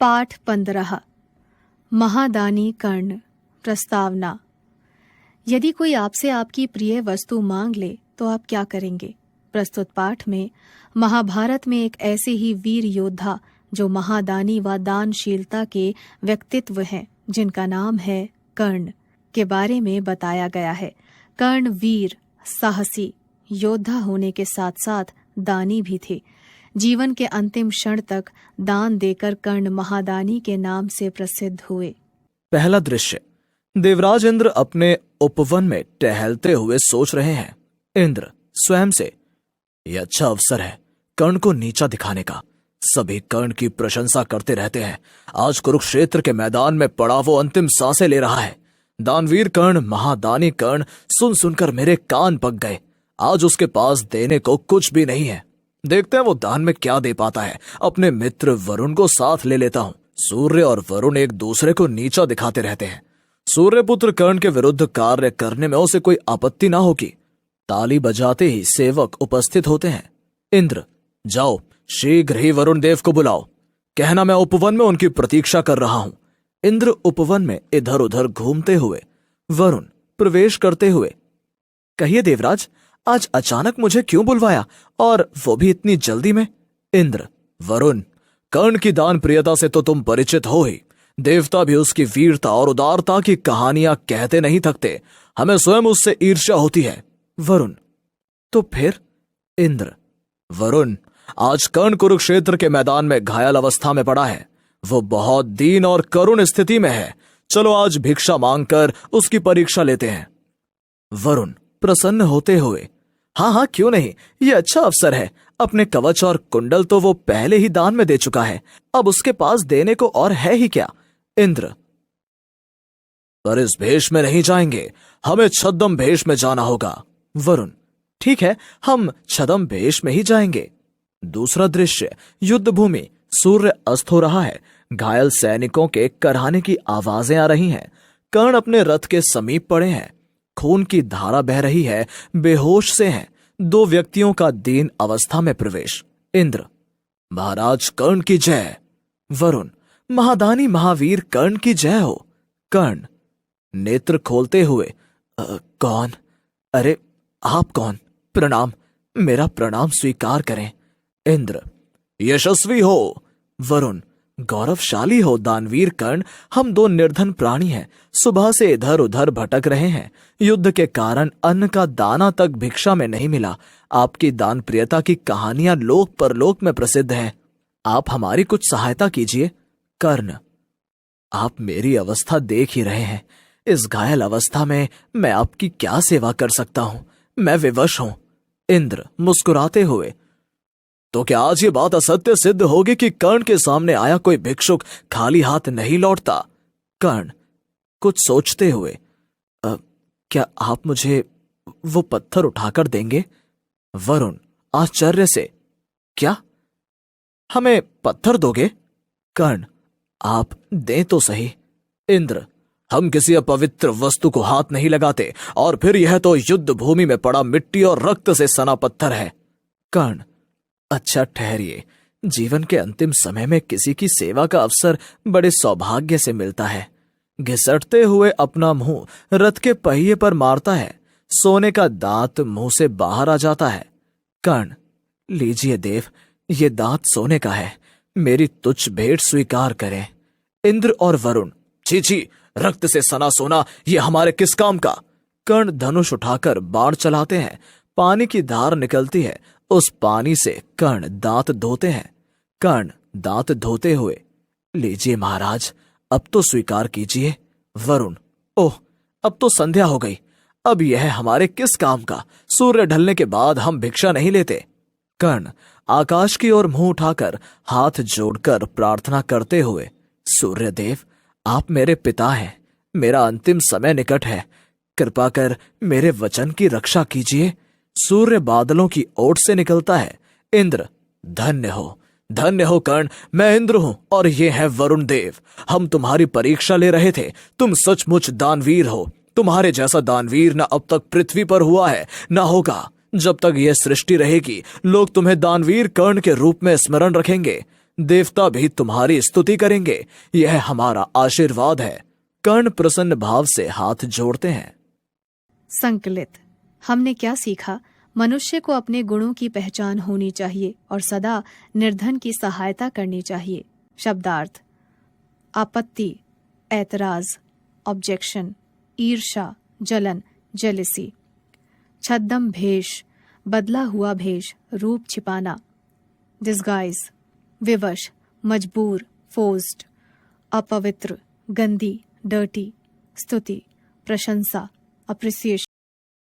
पाठ 15। महादानी कर्ण। प्रस्तावना। यदि कोई आपसे आपकी प्रिय वस्तु मांग ले तो आप क्या करेंगे? प्रस्तुत पाठ में महाभारत में एक ऐसे ही वीर योद्धा जो महादानी व दानशीलता के व्यक्तित्व हैं, जिनका नाम है कर्ण, के बारे में बताया गया है। कर्ण वीर, साहसी योद्धा होने के साथ साथ दानी भी थे। जीवन के अंतिम क्षण तक दान देकर कर्ण महादानी के नाम से प्रसिद्ध हुए। पहला दृश्य। देवराज इंद्र अपने उपवन में टहलते हुए सोच रहे हैं। इंद्र स्वयं से, यह अच्छा अवसर है कर्ण को नीचा दिखाने का। सभी कर्ण की प्रशंसा करते रहते हैं। आज कुरुक्षेत्र के मैदान में पड़ा वो अंतिम सांसें ले रहा है। दानवीर कर्ण, महादानी कर्ण सुन सुनकर मेरे कान पक गए। आज उसके पास देने को कुछ भी नहीं है। देखते हैं वो दान में क्या दे पाता है। अपने मित्र वरुण को साथ ले लेता हूं। सूर्य और वरुण एक दूसरे को नीचा दिखाते रहते हैं। सूर्यपुत्र कर्ण के विरुद्ध कार्य करने में उसे कोई आपत्ति ना होगी। ताली बजाते ही सेवक उपस्थित होते हैं। इंद्र, जाओ शीघ्र ही वरुण देव को बुलाओ, कहना मैं उपवन में उनकी प्रतीक्षा कर रहा हूं। इंद्र उपवन में इधर उधर घूमते हुए वरुण प्रवेश करते हुए, कहिए देवराज, आज अचानक मुझे क्यों बुलवाया, और वो भी इतनी जल्दी में? इंद्र, वरुण, कर्ण की दान प्रियता से तो तुम परिचित हो ही। देवता भी उसकी वीरता और उदारता की कहानियां कहते नहीं थकते। हमें स्वयं उससे ईर्ष्या होती है। वरुण, तो फिर? इंद्र, वरुण, आज कर्ण कुरुक्षेत्र के मैदान में घायल अवस्था में पड़ा है। वो बहुत दीन और करुण स्थिति में है। चलो आज भिक्षा मांगकर उसकी परीक्षा लेते हैं। वरुण प्रसन्न होते हुए, हाँ क्यों नहीं, ये अच्छा अवसर है। अपने कवच और कुंडल तो वो पहले ही दान में दे चुका है, अब उसके पास देने को और है ही क्या? इंद्र, पर इस भेष में नहीं जाएंगे, हमें छद्म भेष में जाना होगा। वरुण, ठीक है, हम छद्म भेष में ही जाएंगे। दूसरा दृश्य। युद्ध भूमि। सूर्य अस्त हो रहा है। घायल सैनिकों के कराहने की आवाजें आ रही हैं। कर्ण अपने रथ के समीप पड़े हैं। खून की धारा बह रही है। बेहोश से हैं। दो व्यक्तियों का दीन अवस्था में प्रवेश। इंद्र, महाराज कर्ण की जय। वरुण, महादानी महावीर कर्ण की जय हो। कर्ण नेत्र खोलते हुए, कौन? अरे आप कौन? प्रणाम, मेरा प्रणाम स्वीकार करें। इंद्र, यशस्वी हो। वरुण, गौरवशाली हो दानवीर कर्ण। हम दो निर्धन प्राणी हैं, सुबह से इधर उधर भटक रहे हैं। युद्ध के कारण अन्न का दाना तक भिक्षा में नहीं मिला। आपकी दान प्रियता की कहानियां लोक परलोक में प्रसिद्ध हैं। आप हमारी कुछ सहायता कीजिए। कर्ण, आप मेरी अवस्था देख ही रहे हैं। इस घायल अवस्था में मैं आपकी क्या सेवा कर सकता हूं? मैं विवश हूं। इंद्र मुस्कुराते हुए, तो क्या आज ये बात असत्य सिद्ध होगी कि कर्ण के सामने आया कोई भिक्षुक खाली हाथ नहीं लौटता? कर्ण कुछ सोचते हुए, क्या आप मुझे वो पत्थर उठाकर देंगे? वरुण आश्चर्य से, क्या हमें पत्थर दोगे? कर्ण, आप दें तो सही। इंद्र, हम किसी अपवित्र वस्तु को हाथ नहीं लगाते, और फिर यह तो युद्ध भूमि में पड़ा मिट्टी और रक्त से सना पत्थर है। कर्ण, अच्छा ठहरिए, जीवन के अंतिम समय में किसी की सेवा का अवसर बड़े सौभाग्य से मिलता है। घिसटते हुए अपना मुंह रथ के पहिए पर मारता है। सोने का दांत मुंह से बाहर आ जाता है। कर्ण, लीजिए देव, ये दांत सोने का है, मेरी तुच्छ भेंट स्वीकार करें। इंद्र और वरुण, छी, रक्त से सना सोना ये हमारे किस काम का? कर्ण धनुष उठाकर बाण चलाते हैं। पानी की धार निकलती है। उस पानी से कर्ण दांत धोते हैं। कर्ण दांत धोते हुए, लीजिए महाराज, अब तो स्वीकार कीजिए। वरुण, ओह, अब तो संध्या हो गई, अब यह हमारे किस काम का? सूर्य ढलने के बाद हम भिक्षा नहीं लेते। कर्ण आकाश की ओर मुंह उठाकर हाथ जोड़कर प्रार्थना करते हुए, सूर्यदेव, आप मेरे पिता हैं, मेरा अंतिम समय निकट है, कृपा कर मेरे वचन की रक्षा कीजिए। सूर्य बादलों की ओट से निकलता है। इंद्र, धन्य हो कर्ण, मैं इंद्र हूं और ये है वरुण देव। हम तुम्हारी परीक्षा ले रहे थे। तुम सचमुच दानवीर हो। तुम्हारे जैसा दानवीर न अब तक पृथ्वी पर हुआ है, न होगा। जब तक यह सृष्टि रहेगी, लोग तुम्हें दानवीर कर्ण के रूप में स्मरण रखेंगे। देवता भी तुम्हारी स्तुति करेंगे, यह हमारा आशीर्वाद है। कर्ण प्रसन्न भाव से हाथ जोड़ते हैं। संकलित। हमने क्या सीखा? मनुष्य को अपने गुणों की पहचान होनी चाहिए और सदा निर्धन की सहायता करनी चाहिए। शब्दार्थ: आपत्ति, ऐतराज, ऑब्जेक्शन, ईर्षा, जलन, जेलिसी। छद्म भेष, बदला हुआ भेष, रूप छिपाना। डिस्गाइज, विवश, मजबूर, फोर्स्ड। अपवित्र, गंदी, डर्टी। स्तुति, प्रशंसा, अप्रिसिएशन।